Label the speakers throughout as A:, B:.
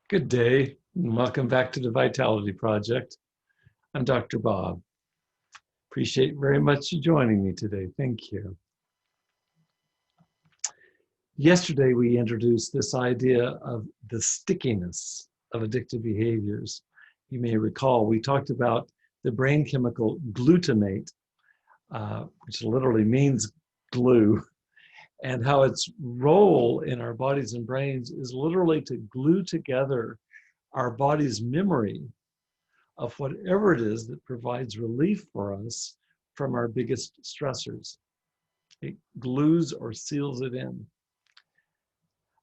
A: Good day, and welcome back to the Vitality Project. I'm Dr. Bob. Appreciate very much you joining me today. Thank you. Yesterday, we introduced this idea of the stickiness of addictive behaviors. You may recall we talked about the brain chemical glutamate, which literally means glue, and how its role in our bodies and brains is literally to glue together our body's memory of whatever it is that provides relief for us from our biggest stressors. It glues or seals it in.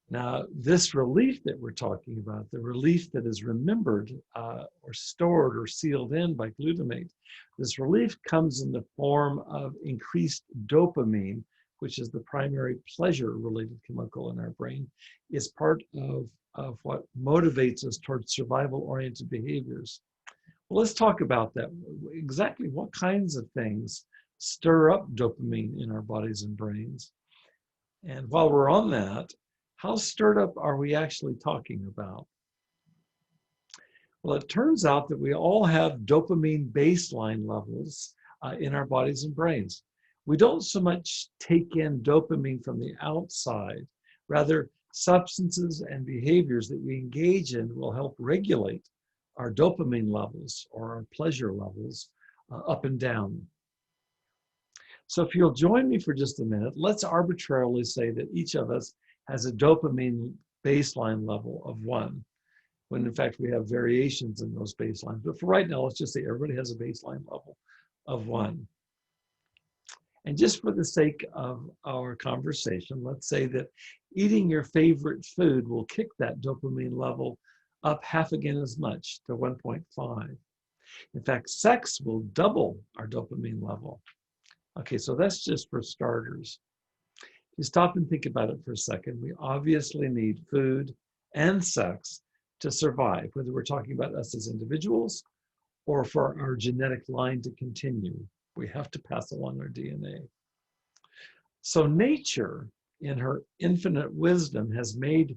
A: Now, this relief that we're talking about, the relief that is remembered or stored or sealed in by glutamate, this relief comes in the form of increased dopamine, which is the primary pleasure-related chemical in our brain, is part of what motivates us towards survival-oriented behaviors. Well, let's talk about that. Exactly what kinds of things stir up dopamine in our bodies and brains? And while we're on that, how stirred up are we actually talking about? Well, it turns out that we all have dopamine baseline levels in our bodies and brains. We don't so much take in dopamine from the outside. Rather, substances and behaviors that we engage in will help regulate our dopamine levels or our pleasure levels up and down. So if you'll join me for just a minute, let's arbitrarily say that each of us has a dopamine baseline level of 1, when in fact we have variations in those baselines. But for right now, let's just say everybody has a baseline level of 1. And just for the sake of our conversation, let's say that eating your favorite food will kick that dopamine level up half again as much, to 1.5. In fact, sex will double our dopamine level. Okay, so that's just for starters. If you stop and think about it for a second, we obviously need food and sex to survive, whether we're talking about us as individuals or for our genetic line to continue. We have to pass along our DNA. So nature, in her infinite wisdom, has made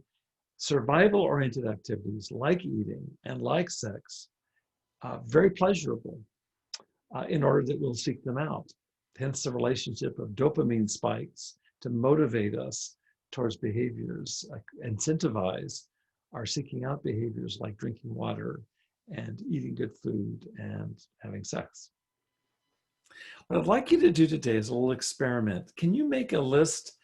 A: survival-oriented activities like eating and like sex very pleasurable in order that we'll seek them out. Hence the relationship of dopamine spikes to motivate us towards behaviors, incentivize our seeking out behaviors like drinking water and eating good food and having sex. What I'd like you to do today is a little experiment. Can you make a list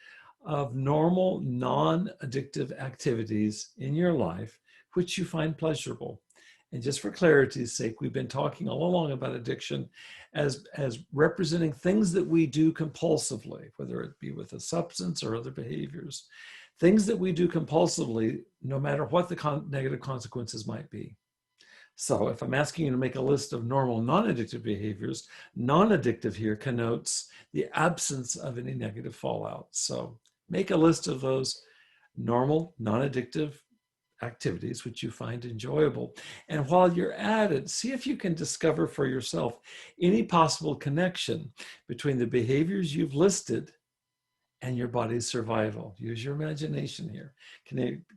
A: of normal, non-addictive activities in your life which you find pleasurable? And just for clarity's sake, we've been talking all along about addiction as representing things that we do compulsively, whether it be with a substance or other behaviors, things that we do compulsively, no matter what the negative consequences might be. So if I'm asking you to make a list of normal non-addictive behaviors, non-addictive here connotes the absence of any negative fallout. So make a list of those normal, non-addictive activities which you find enjoyable. And while you're at it, see if you can discover for yourself any possible connection between the behaviors you've listed and your body's survival. Use your imagination here,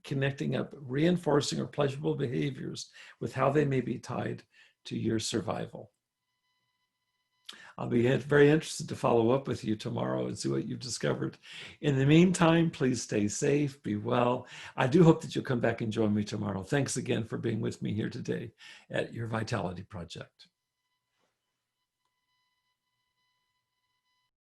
A: connecting up reinforcing or pleasurable behaviors with how they may be tied to your survival. I'll be very interested to follow up with you tomorrow and see what you've discovered. In the meantime, please stay safe, be well. I do hope that you'll come back and join me tomorrow. Thanks again for being with me here today at your Vitality Project.